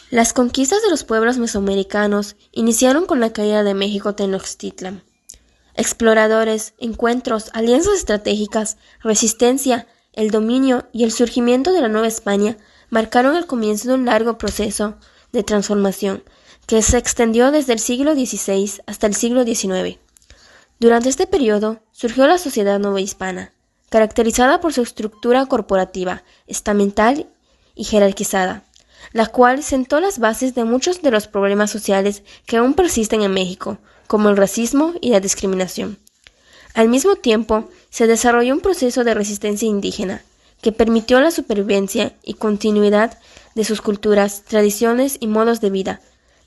Las conquistas de los pueblos mesoamericanos iniciaron con la caída de México Tenochtitlan. Exploradores, encuentros, alianzas estratégicas, resistencia, el dominio y el surgimiento de la Nueva España marcaron el comienzo de un largo proceso de transformación que se extendió desde el siglo XVI hasta el siglo XIX. Durante este periodo surgió la sociedad novohispana, caracterizada por su estructura corporativa, estamental y jerarquizada, la cual sentó las bases de muchos de los problemas sociales que aún persisten en México, como el racismo y la discriminación. Al mismo tiempo, se desarrolló un proceso de resistencia indígena que permitió la supervivencia y continuidad de sus culturas, tradiciones y modos de vida,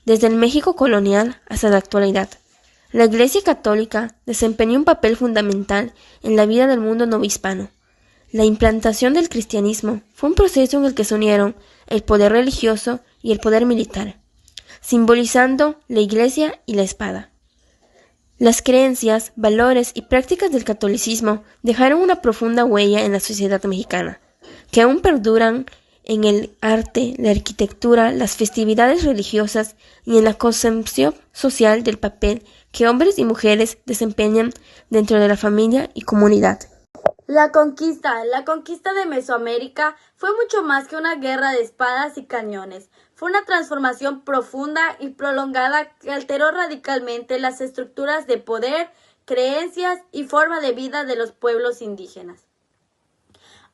desde el México colonial hasta la actualidad. La Iglesia Católica desempeñó un papel fundamental en la vida del mundo novohispano. La implantación del cristianismo fue un proceso en el que se unieron el poder religioso y el poder militar, simbolizando la Iglesia y la espada. Las creencias, valores y prácticas del catolicismo dejaron una profunda huella en la sociedad mexicana, que aún perduran en el arte, la arquitectura, las festividades religiosas y en la concepción social del papel que hombres y mujeres desempeñan dentro de la familia y comunidad. La conquista de Mesoamérica fue mucho más que una guerra de espadas y cañones. Fue una transformación profunda y prolongada que alteró radicalmente las estructuras de poder, creencias y forma de vida de los pueblos indígenas.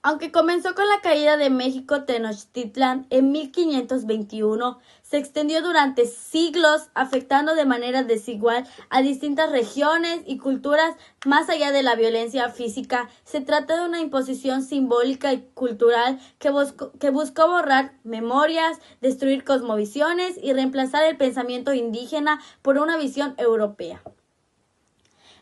Aunque comenzó con la caída de México Tenochtitlan en 1521, se extendió durante siglos, afectando de manera desigual a distintas regiones y culturas más allá de la violencia física. Se trata de una imposición simbólica y cultural que buscó borrar memorias, destruir cosmovisiones y reemplazar el pensamiento indígena por una visión europea.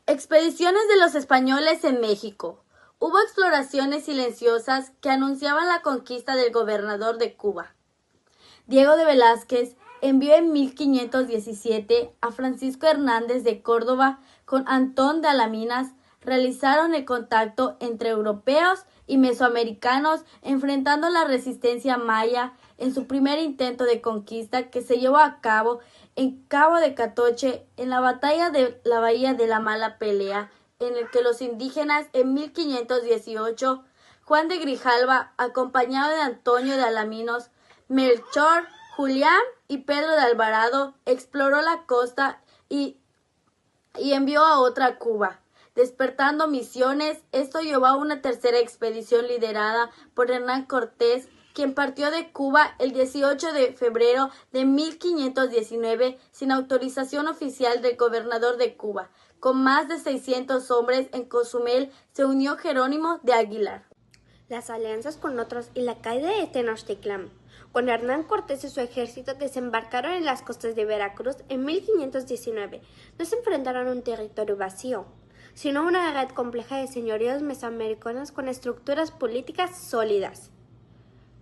Expediciones de los españoles en México. Hubo exploraciones silenciosas que anunciaban la conquista del gobernador de Cuba. Diego de Velázquez envió en 1517 a Francisco Hernández de Córdoba con Antón de Alaminas. Realizaron el contacto entre europeos y mesoamericanos, enfrentando la resistencia maya en su primer intento de conquista que se llevó a cabo en Cabo de Catoche en la batalla de la Bahía de la Mala Pelea, en el que los indígenas en 1518, Juan de Grijalva, acompañado de Antonio de Alaminos, Melchor, Julián y Pedro de Alvarado, exploró la costa y envió a otra a Cuba, despertando misiones. Esto llevó a una tercera expedición liderada por Hernán Cortés, quien partió de Cuba el 18 de febrero de 1519 sin autorización oficial del gobernador de Cuba. Con más de 600 hombres en Cozumel se unió Jerónimo de Aguilar. Las alianzas con otros y la caída de Tenochtitlan. Cuando Hernán Cortés y su ejército desembarcaron en las costas de Veracruz en 1519, no se enfrentaron a un territorio vacío, sino a una red compleja de señoríos mesoamericanos con estructuras políticas sólidas.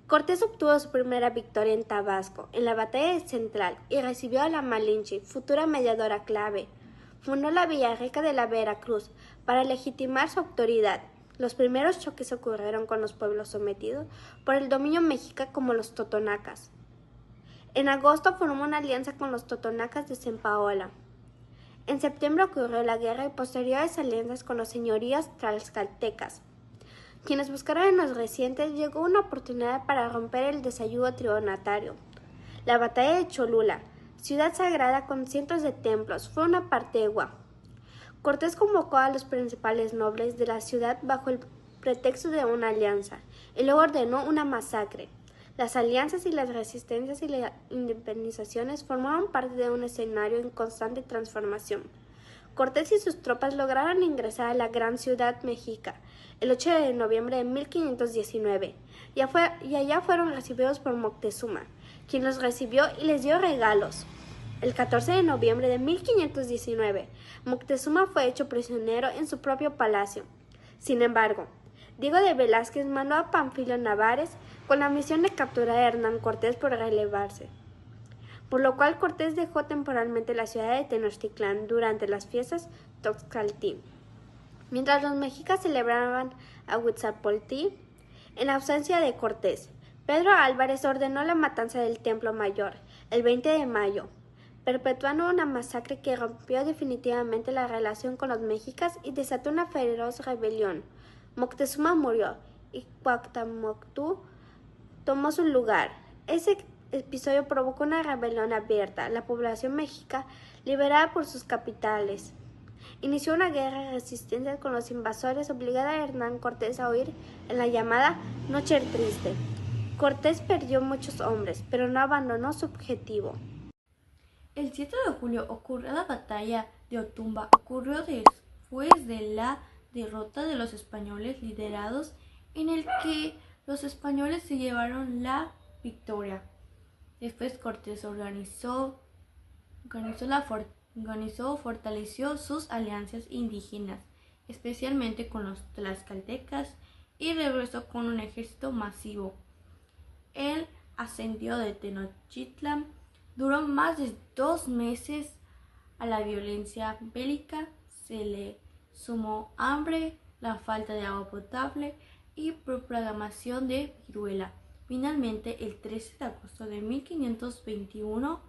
Cortés obtuvo su primera victoria en Tabasco, en la batalla central, y recibió a la Malinche, futura mediadora clave. Fundó la Villarrica de la Veracruz para legitimar su autoridad. Los primeros choques ocurrieron con los pueblos sometidos por el dominio mexica como los totonacas. En agosto formó una alianza con los totonacas de Cempalhola. En septiembre ocurrió la guerra y posteriores alianzas con los señoríos tlaxcaltecas. Quienes buscaron en los recientes llegó una oportunidad para romper el desayuno tributario. La batalla de Cholula, ciudad sagrada con cientos de templos, fue una partegua. Cortés convocó a los principales nobles de la ciudad bajo el pretexto de una alianza y luego ordenó una masacre. Las alianzas y las resistencias y las independizaciones formaron parte de un escenario en constante transformación. Cortés y sus tropas lograron ingresar a la gran ciudad mexica el 8 de noviembre de 1519 y allá fueron recibidos por Moctezuma, quien los recibió y les dio regalos. El 14 de noviembre de 1519, Moctezuma fue hecho prisionero en su propio palacio. Sin embargo, Diego de Velázquez mandó a Pánfilo Narváez con la misión de capturar a Hernán Cortés por relevarse, por lo cual Cortés dejó temporalmente la ciudad de Tenochtitlan durante las fiestas Toxcaltí. Mientras los mexicas celebraban a Huitzilopochtli, en ausencia de Cortés, Pedro Álvarez ordenó la matanza del Templo Mayor, el 20 de mayo, perpetuando una masacre que rompió definitivamente la relación con los mexicas y desató una feroz rebelión. Moctezuma murió y Cuauhtémoc tomó su lugar. Ese episodio provocó una rebelión abierta. La población mexica, liberada por sus capitales, inició una guerra de resistencia con los invasores, obligando a Hernán Cortés a huir en la llamada Noche Triste. Cortés perdió muchos hombres, pero no abandonó su objetivo. El 7 de julio ocurrió la batalla de Otumba. Ocurrió después de la derrota de los españoles liderados, en el que los españoles se llevaron la victoria. Después Cortés fortaleció sus alianzas indígenas, especialmente con los tlaxcaltecas, y regresó con un ejército masivo. El asedio de Tenochtitlan duró más de 2 meses. A la violencia bélica se le sumó hambre, la falta de agua potable y propagación de viruela. Finalmente, el 13 de agosto de 1521,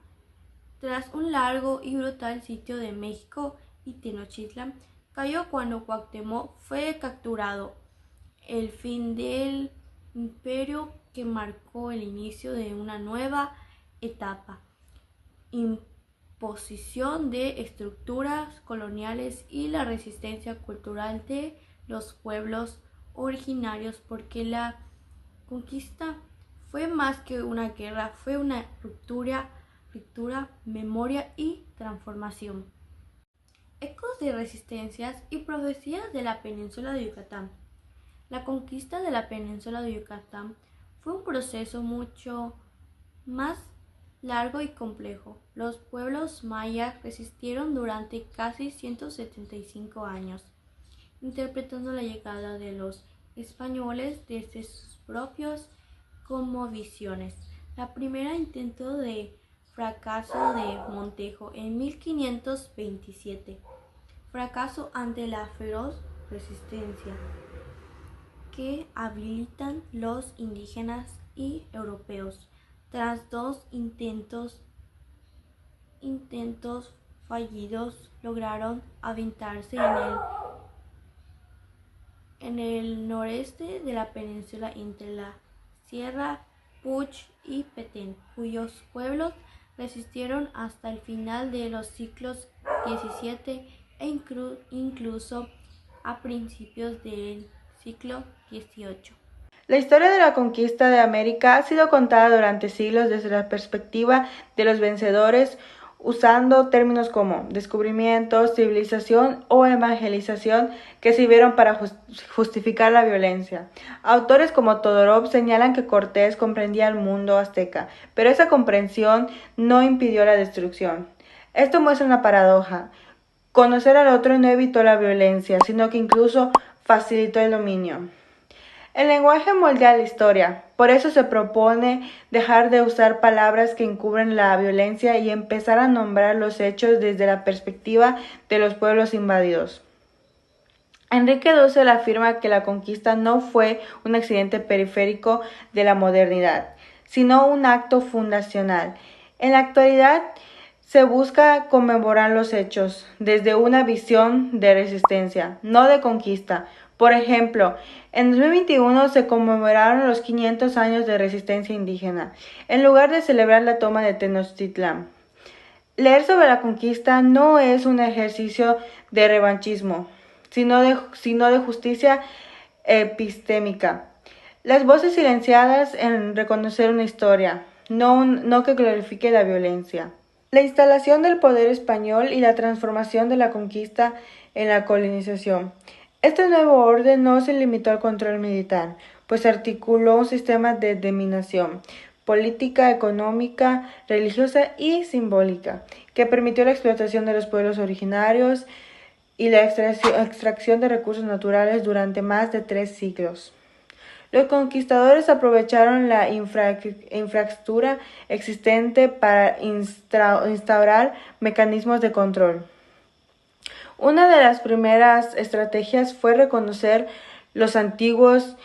tras un largo y brutal sitio de México y Tenochtitlan, cayó cuando Cuauhtémoc fue capturado. El fin del imperio que marcó el inicio de una nueva etapa. Imposición de estructuras coloniales y la resistencia cultural de los pueblos originarios, porque la conquista fue más que una guerra, fue una ruptura, memoria y transformación. Ecos de resistencias y profecías de la península de Yucatán. La conquista de la península de Yucatán fue un proceso mucho más largo y complejo. Los pueblos mayas resistieron durante casi 175 años, interpretando la llegada de los españoles desde sus propios cosmovisiones. La primera intento de fracaso de Montejo en 1527, fracaso ante la feroz resistencia que habilitan los indígenas y europeos. Tras 2 intentos fallidos, lograron aventarse en el noreste de la península entre la Sierra Puch y Petén, cuyos pueblos resistieron hasta el final de los siglos XVII e incluso a principios del siglo XVIII. La historia de la conquista de América ha sido contada durante siglos desde la perspectiva de los vencedores, usando términos como descubrimiento, civilización o evangelización que sirvieron para justificar la violencia. Autores como Todorov señalan que Cortés comprendía el mundo azteca, pero esa comprensión no impidió la destrucción. Esto muestra una paradoja. Conocer al otro no evitó la violencia, sino que incluso facilitó el dominio. El lenguaje moldea la historia, por eso se propone dejar de usar palabras que encubren la violencia y empezar a nombrar los hechos desde la perspectiva de los pueblos invadidos. Enrique XII afirma que la conquista no fue un accidente periférico de la modernidad, sino un acto fundacional. En la actualidad se busca conmemorar los hechos desde una visión de resistencia, no de conquista. Por ejemplo, en 2021 se conmemoraron los 500 años de resistencia indígena, en lugar de celebrar la toma de Tenochtitlan. Leer sobre la conquista no es un ejercicio de revanchismo, sino de justicia epistémica. Las voces silenciadas en reconocer una historia, no que glorifique la violencia. La instalación del poder español y la transformación de la conquista en la colonización. Este nuevo orden no se limitó al control militar, pues articuló un sistema de dominación política, económica, religiosa y simbólica, que permitió la explotación de los pueblos originarios y la extracción de recursos naturales durante más de 3 siglos. Los conquistadores aprovecharon la infraestructura existente para instaurar mecanismos de control. Una de las primeras estrategias fue reconocer los antiguos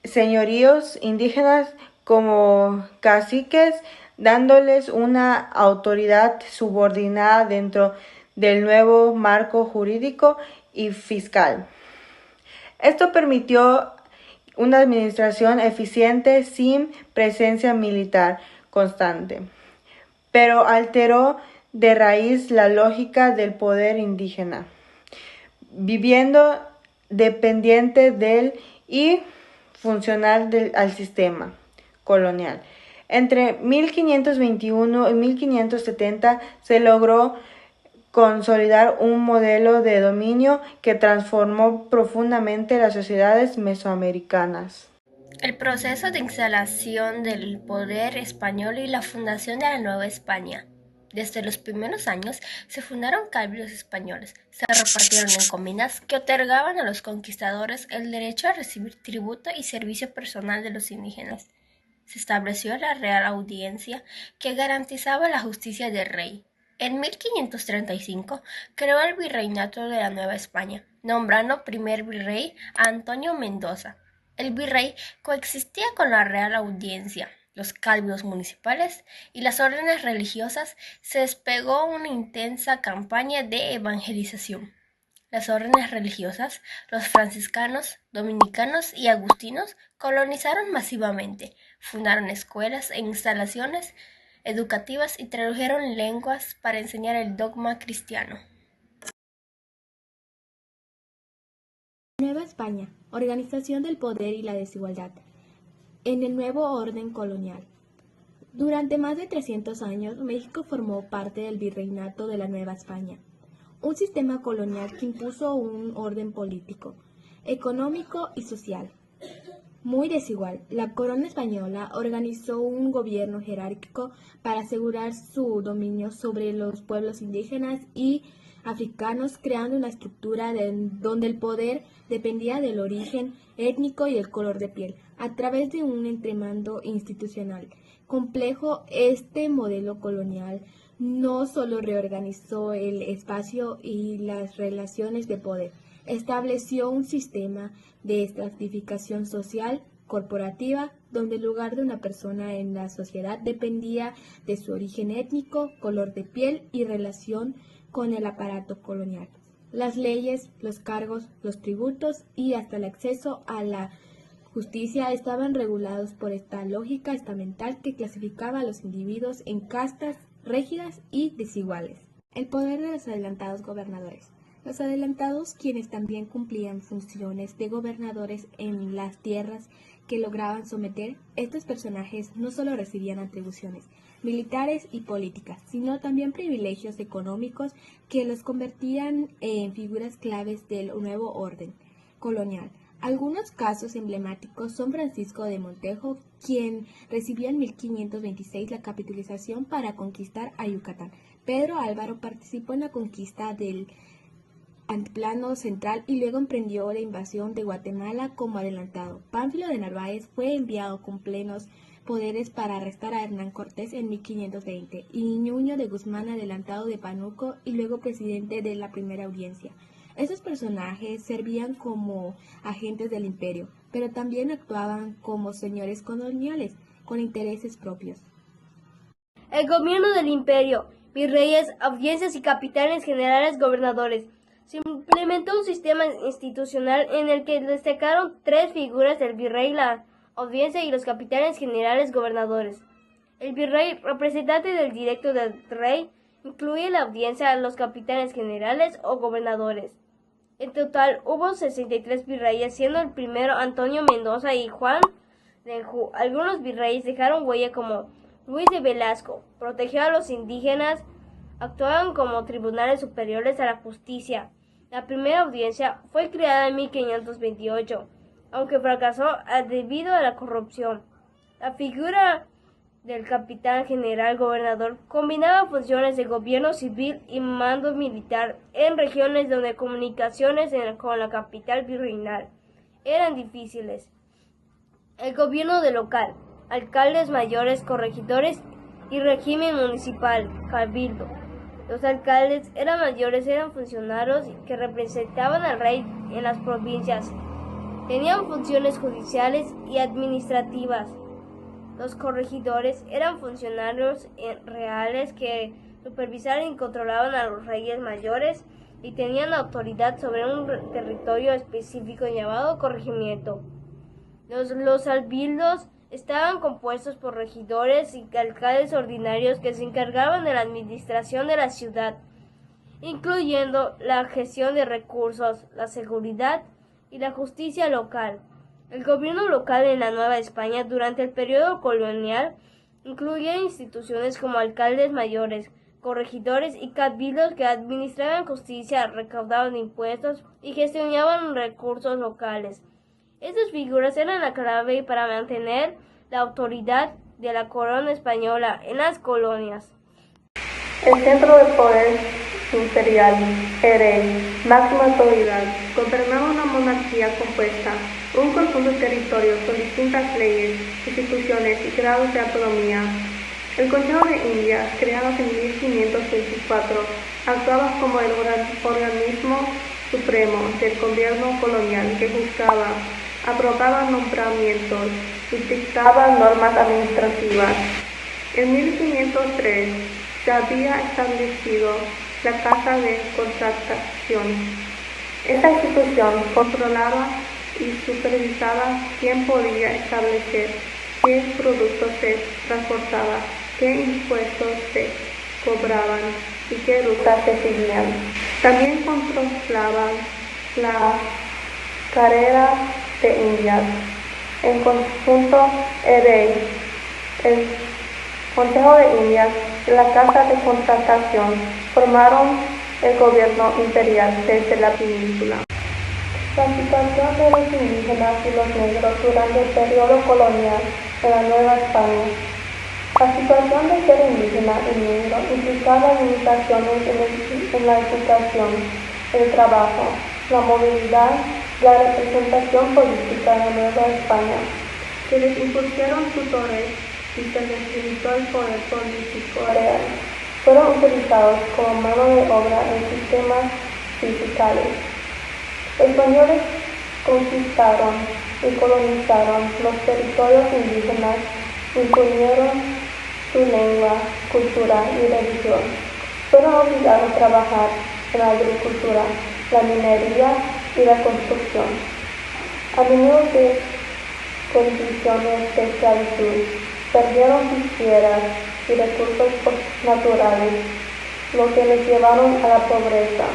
señoríos indígenas como caciques dándoles una autoridad subordinada dentro del nuevo marco jurídico y fiscal. Esto permitió una administración eficiente sin presencia militar constante, pero alteró de raíz la lógica del poder indígena, viviendo dependiente del y funcional al sistema colonial. Entre 1521 y 1570 se logró consolidar un modelo de dominio que transformó profundamente las sociedades mesoamericanas. El proceso de instalación del poder español y la fundación de la Nueva España. Desde los primeros años se fundaron cabildos españoles, se repartieron encomiendas que otorgaban a los conquistadores el derecho a recibir tributo y servicio personal de los indígenas. Se estableció la Real Audiencia, que garantizaba la justicia del rey. En 1535 creó el Virreinato de la Nueva España, nombrando primer virrey a Antonio Mendoza. El virrey coexistía con la Real Audiencia, los cabildos municipales y las órdenes religiosas. Se desplegó una intensa campaña de evangelización. Las órdenes religiosas, los franciscanos, dominicanos y agustinos, colonizaron masivamente, fundaron escuelas e instalaciones educativas y tradujeron lenguas para enseñar el dogma cristiano. Nueva España, organización del poder y la desigualdad. En el nuevo orden colonial. Durante más de 300 años, México formó parte del Virreinato de la Nueva España, un sistema colonial que impuso un orden político, económico y social muy desigual. La corona española organizó un gobierno jerárquico para asegurar su dominio sobre los pueblos indígenas y africanos, creando una estructura donde el poder dependía del origen étnico y el color de piel. A través de un entramado institucional complejo, este modelo colonial no solo reorganizó el espacio y las relaciones de poder, estableció un sistema de estratificación social corporativa donde el lugar de una persona en la sociedad dependía de su origen étnico, color de piel y relación con el aparato colonial. Las leyes, los cargos, los tributos y hasta el acceso a la justicia estaban regulados por esta lógica estamental que clasificaba a los individuos en castas rígidas y desiguales. El poder de los adelantados gobernadores. Los adelantados, quienes también cumplían funciones de gobernadores en las tierras que lograban someter, estos personajes no solo recibían atribuciones militares y políticas, sino también privilegios económicos que los convertían en figuras claves del nuevo orden colonial. Algunos casos emblemáticos son Francisco de Montejo, quien recibió en 1526 la capitulación para conquistar a Yucatán. Pedro Álvaro participó en la conquista del Altiplano Central y luego emprendió la invasión de Guatemala como adelantado. Pánfilo de Narváez fue enviado con plenos poderes para arrestar a Hernán Cortés en 1520 y Ñuño de Guzmán, adelantado de Pánuco y luego presidente de la Primera Audiencia. Estos personajes servían como agentes del imperio, pero también actuaban como señores coloniales con intereses propios. El gobierno del imperio, virreyes, audiencias y capitanes generales gobernadores. Se implementó un sistema institucional en el que destacaron tres figuras: el virrey, la audiencia y los capitanes generales gobernadores. El virrey, representante del directo del rey, incluye la audiencia, los capitanes generales o gobernadores. En total hubo 63 virreyes, siendo el primero Antonio Mendoza y Juan de Anjou. Algunos virreyes dejaron huella, como Luis de Velasco, protegió a los indígenas, actuaban como tribunales superiores a la justicia. La primera audiencia fue creada en 1528, aunque fracasó debido a la corrupción. La figura del capitán general gobernador combinaba funciones de gobierno civil y mando militar en regiones donde comunicaciones con la capital virreinal eran difíciles. El gobierno de local, alcaldes mayores, corregidores y régimen municipal, cabildo. Los alcaldes eran funcionarios que representaban al rey en las provincias. Tenían funciones judiciales y administrativas. Los corregidores eran funcionarios reales que supervisaban y controlaban a los reyes mayores y tenían autoridad sobre un territorio específico llamado corregimiento. Los albildos estaban compuestos por regidores y alcaldes ordinarios que se encargaban de la administración de la ciudad, incluyendo la gestión de recursos, la seguridad y la justicia local. El gobierno local en la Nueva España durante el periodo colonial incluía instituciones como alcaldes mayores, corregidores y cabildos que administraban justicia, recaudaban impuestos y gestionaban recursos locales. Estas figuras eran la clave para mantener la autoridad de la corona española en las colonias. El centro de poder imperial, el rey, máxima autoridad, gobernaba una monarquía compuesta, un conjunto de territorios con distintas leyes, instituciones y grados de autonomía. El Consejo de Indias, creado en 1524, actuaba como el organismo supremo del gobierno colonial que juzgaba, aprobaba nombramientos y dictaba normas administrativas. En 1503 se había establecido la Casa de Contratación. Esta institución controlaba y supervisaba quién podía establecer qué productos se transportaba, qué impuestos se cobraban y qué rutas se seguían. También controlaban la carrera de Indias. En conjunto, el rey, el Consejo de Indias y la Casa de Contratación formaron el gobierno imperial desde la península. La situación de los indígenas y los negros durante el periodo colonial en la Nueva España. La situación de ser indígena y negro implicaba limitaciones en la educación, el trabajo, la movilidad, la representación política en la Nueva España. Se les impusieron tutores y se les limitó el poder político real. Fueron utilizados como mano de obra en sistemas fiscales. Los españoles conquistaron y colonizaron los territorios indígenas, imponieron su lengua, cultura y religión. Fueron obligados a trabajar en la agricultura, la minería y la construcción. A menudo de condiciones de esclavitud, perdieron sus tierras y recursos naturales, lo que les llevaron a la pobreza.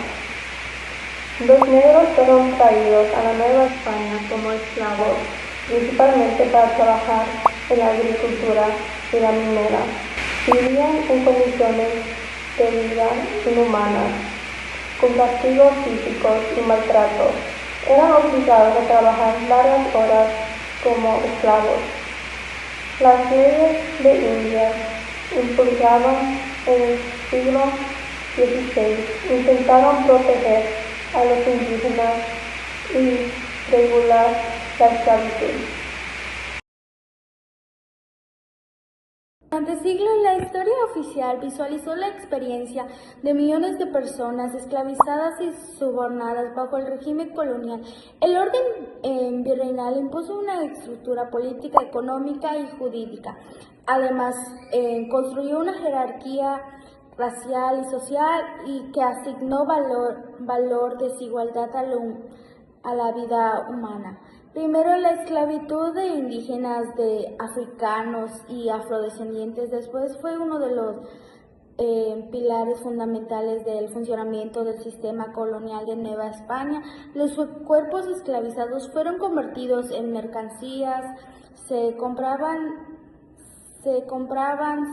Los negros fueron traídos a la Nueva España como esclavos, principalmente para trabajar en la agricultura y la minera. Vivían en condiciones de vida inhumanas, con castigos físicos y maltratos. Eran obligados a trabajar largas horas como esclavos. Las leyes de Indias, impulsadas en el siglo XVI, intentaron proteger a los indígenas y regular la esclavitud. Durante siglos, la historia oficial visualizó la experiencia de millones de personas esclavizadas y sobornadas bajo el régimen colonial. El orden virreinal impuso una estructura política, económica y jurídica. Además, construyó una jerarquía racial y social y que asignó valor desigualdad a la vida humana. Primero la esclavitud de indígenas, de africanos y afrodescendientes, después fue uno de los pilares fundamentales del funcionamiento del sistema colonial de Nueva España. Los cuerpos esclavizados fueron convertidos en mercancías, se compraban,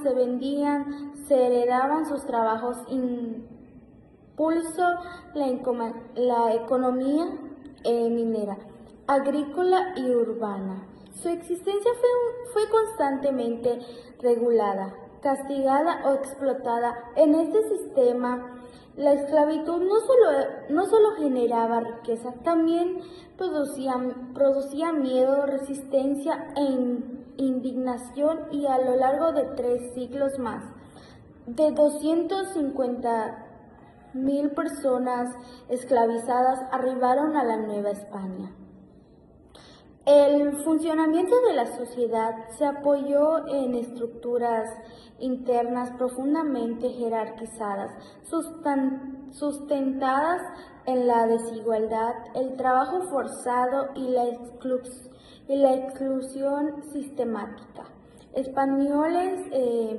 se vendían, se heredaban sus trabajos, impulsó la economía minera, agrícola y urbana. Su existencia fue constantemente regulada, castigada o explotada. En este sistema, la esclavitud no solo generaba riqueza, también producía miedo, resistencia e indignación, y a lo largo de 3 siglos más, de 250,000 personas esclavizadas arribaron a la Nueva España. El funcionamiento de la sociedad se apoyó en estructuras internas profundamente jerarquizadas, sustentadas en la desigualdad, el trabajo forzado y la exclusión sistemática. Españoles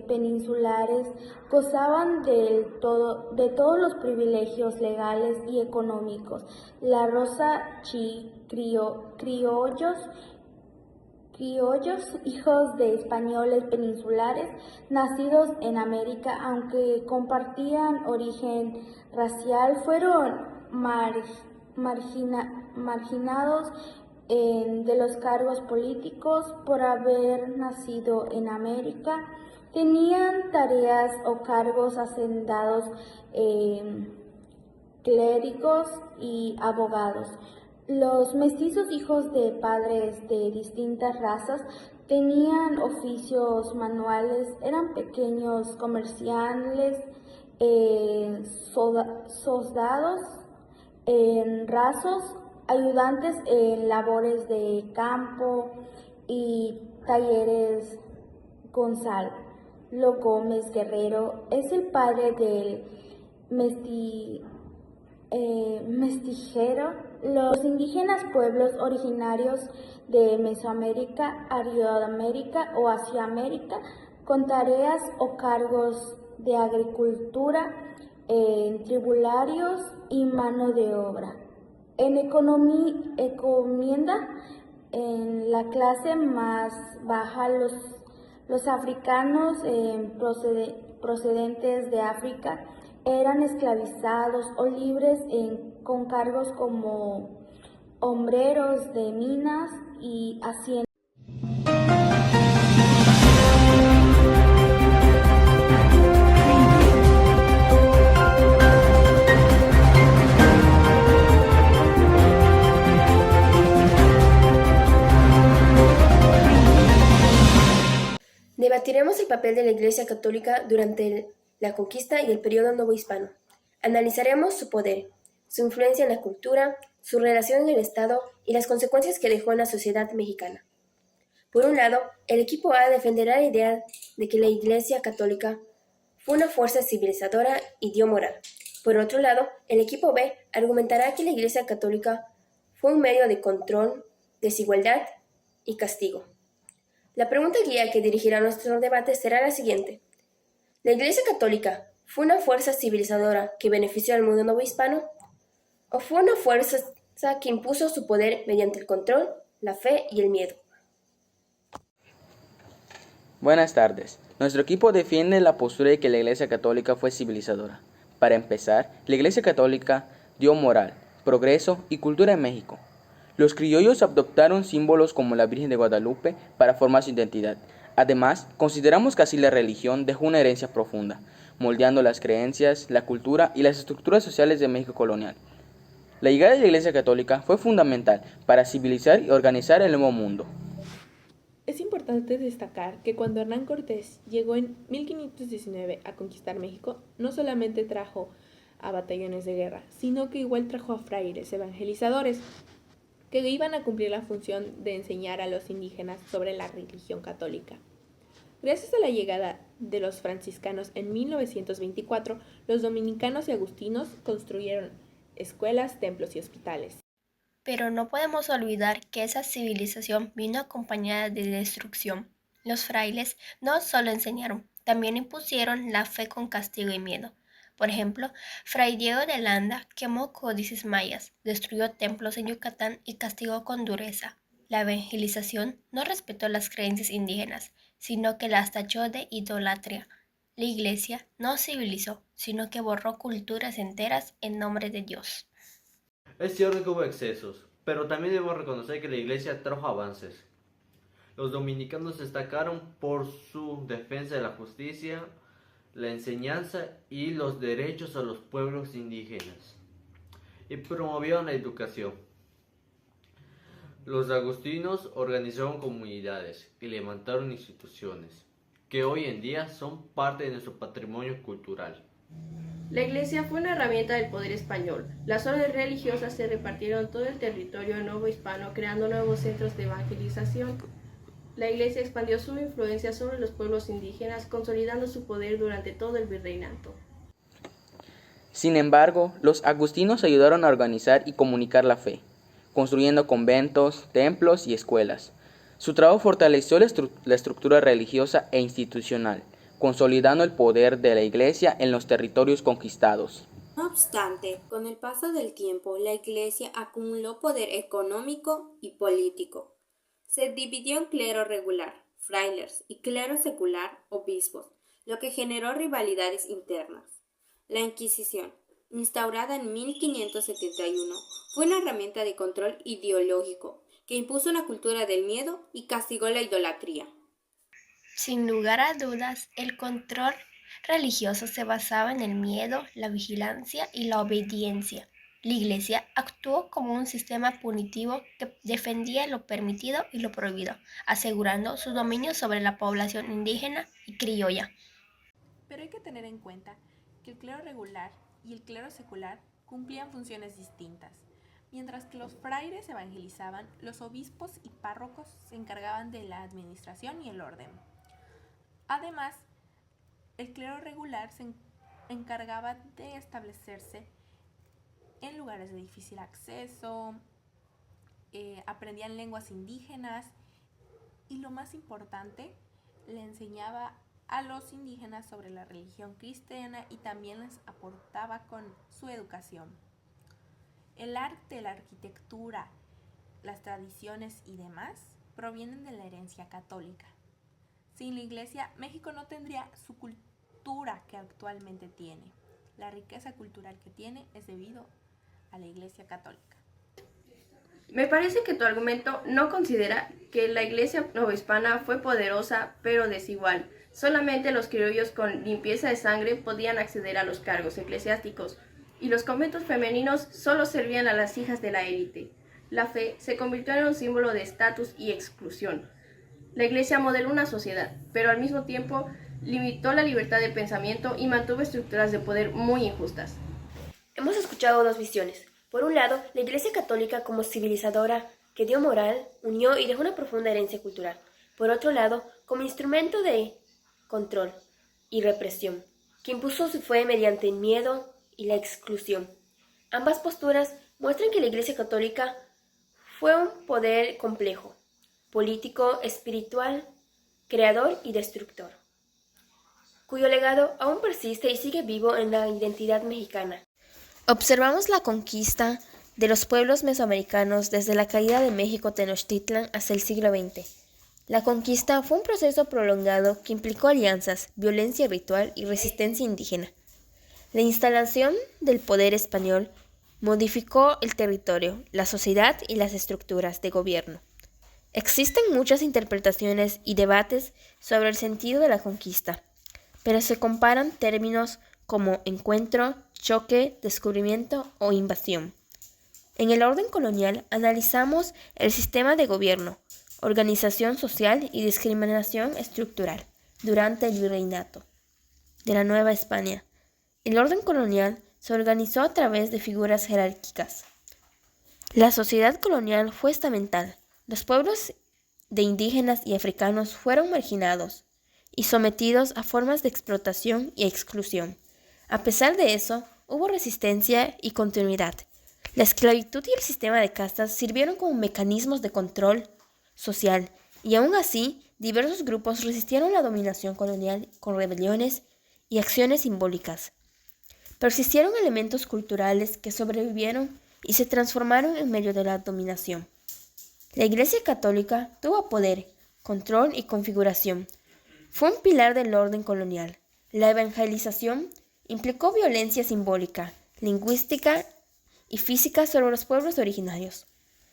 peninsulares gozaban de todos los privilegios legales y económicos. La raza criollos, hijos de españoles peninsulares nacidos en América, aunque compartían origen racial, fueron marginados de los cargos políticos por haber nacido en América. Tenían tareas o cargos hacendados, clérigos y abogados. Los mestizos, hijos de padres de distintas razas, tenían oficios manuales, eran pequeños comerciantes, soldados, rasos, ayudantes en labores de campo y talleres. Gonzalo Gómez Guerrero es el padre del mestijero. Los indígenas, pueblos originarios de Mesoamérica, Arioamérica o Asiaamérica, con tareas o cargos de agricultura, tributarios y mano de obra. En encomienda, en la clase más baja, los africanos procedentes de África eran esclavizados o libres con cargos como obreros de minas y haciendas. Debatiremos el papel de la Iglesia Católica durante la conquista y el periodo novohispano. Analizaremos su poder, su influencia en la cultura, su relación en el Estado y las consecuencias que dejó en la sociedad mexicana. Por un lado, el equipo A defenderá la idea de que la Iglesia Católica fue una fuerza civilizadora y dio moral. Por otro lado, el equipo B argumentará que la Iglesia Católica fue un medio de control, desigualdad y castigo. La pregunta guía que dirigirá nuestro debate será la siguiente. ¿La Iglesia Católica fue una fuerza civilizadora que benefició al mundo novohispano? ¿O fue una fuerza que impuso su poder mediante el control, la fe y el miedo? Buenas tardes. Nuestro equipo defiende la postura de que la Iglesia Católica fue civilizadora. Para empezar, la Iglesia Católica dio moral, progreso y cultura en México. Los criollos adoptaron símbolos como la Virgen de Guadalupe para formar su identidad. Además, consideramos que así la religión dejó una herencia profunda, moldeando las creencias, la cultura y las estructuras sociales de México colonial. La llegada de la Iglesia Católica fue fundamental para civilizar y organizar el Nuevo Mundo. Es importante destacar que cuando Hernán Cortés llegó en 1519 a conquistar México, no solamente trajo a batallones de guerra, sino que igual trajo a frailes evangelizadores, que iban a cumplir la función de enseñar a los indígenas sobre la religión católica. Gracias a la llegada de los franciscanos en 1924, los dominicanos y agustinos construyeron escuelas, templos y hospitales. Pero no podemos olvidar que esa civilización vino acompañada de destrucción. Los frailes no solo enseñaron, también impusieron la fe con castigo y miedo. Por ejemplo, Fray Diego de Landa quemó códices mayas, destruyó templos en Yucatán y castigó con dureza. La evangelización no respetó las creencias indígenas, sino que las tachó de idolatría. La Iglesia no civilizó, sino que borró culturas enteras en nombre de Dios. Es cierto que hubo excesos, pero también debo reconocer que la Iglesia trajo avances. Los dominicanos destacaron por su defensa de la justicia, la enseñanza y los derechos a los pueblos indígenas, y promovieron la educación. Los agustinos organizaron comunidades y levantaron instituciones que hoy en día son parte de nuestro patrimonio cultural. La Iglesia fue una herramienta del poder español. Las órdenes religiosas se repartieron todo el territorio nuevo hispano, creando nuevos centros de evangelización. La Iglesia expandió su influencia sobre los pueblos indígenas, consolidando su poder durante todo el virreinato. Sin embargo, los agustinos ayudaron a organizar y comunicar la fe, construyendo conventos, templos y escuelas. Su trabajo fortaleció la estructura religiosa e institucional, consolidando el poder de la Iglesia en los territorios conquistados. No obstante, con el paso del tiempo, la Iglesia acumuló poder económico y político. Se dividió en clero regular, frailes, y clero secular, obispos, lo que generó rivalidades internas. La Inquisición, instaurada en 1571, fue una herramienta de control ideológico que impuso una cultura del miedo y castigó la idolatría. Sin lugar a dudas, el control religioso se basaba en el miedo, la vigilancia y la obediencia. La Iglesia actuó como un sistema punitivo que defendía lo permitido y lo prohibido, asegurando su dominio sobre la población indígena y criolla. Pero hay que tener en cuenta que el clero regular y el clero secular cumplían funciones distintas. Mientras que los frailes evangelizaban, los obispos y párrocos se encargaban de la administración y el orden. Además, el clero regular se encargaba de establecerse en lugares de difícil acceso, aprendían lenguas indígenas y, lo más importante, le enseñaba a los indígenas sobre la religión cristiana y también les aportaba con su educación. El arte, la arquitectura, las tradiciones y demás provienen de la herencia católica. Sin la Iglesia, México no tendría su cultura que actualmente tiene. La riqueza cultural que tiene es debido a la Iglesia católica. Me parece que tu argumento no considera que la Iglesia novohispana fue poderosa pero desigual. Solamente los criollos con limpieza de sangre podían acceder a los cargos eclesiásticos y los conventos femeninos solo servían a las hijas de la élite. La fe se convirtió en un símbolo de estatus y exclusión. La Iglesia modeló una sociedad, pero al mismo tiempo limitó la libertad de pensamiento y mantuvo estructuras de poder muy injustas. Hemos escuchado dos visiones. Por un lado, la Iglesia Católica como civilizadora que dio moral, unió y dejó una profunda herencia cultural. Por otro lado, como instrumento de control y represión, que impuso su fe mediante el miedo y la exclusión. Ambas posturas muestran que la Iglesia Católica fue un poder complejo, político, espiritual, creador y destructor, cuyo legado aún persiste y sigue vivo en la identidad mexicana. Observamos la conquista de los pueblos mesoamericanos desde la caída de México Tenochtitlan hasta el siglo XX. La conquista fue un proceso prolongado que implicó alianzas, violencia ritual y resistencia indígena. La instalación del poder español modificó el territorio, la sociedad y las estructuras de gobierno. Existen muchas interpretaciones y debates sobre el sentido de la conquista, pero se comparan términos como encuentro, choque, descubrimiento o invasión. En el orden colonial analizamos el sistema de gobierno, organización social y discriminación estructural durante el virreinato de la Nueva España. El orden colonial se organizó a través de figuras jerárquicas. La sociedad colonial fue estamental. Los pueblos de indígenas y africanos fueron marginados y sometidos a formas de explotación y exclusión. A pesar de eso, hubo resistencia y continuidad. La esclavitud y el sistema de castas sirvieron como mecanismos de control social, y aún así, diversos grupos resistieron la dominación colonial con rebeliones y acciones simbólicas. Persistieron elementos culturales que sobrevivieron y se transformaron en medio de la dominación. La Iglesia Católica tuvo poder, control y configuración. Fue un pilar del orden colonial. La evangelización implicó violencia simbólica, lingüística y física sobre los pueblos originarios.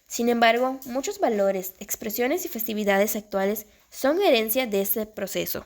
Sin embargo, muchos valores, expresiones y festividades actuales son herencia de ese proceso.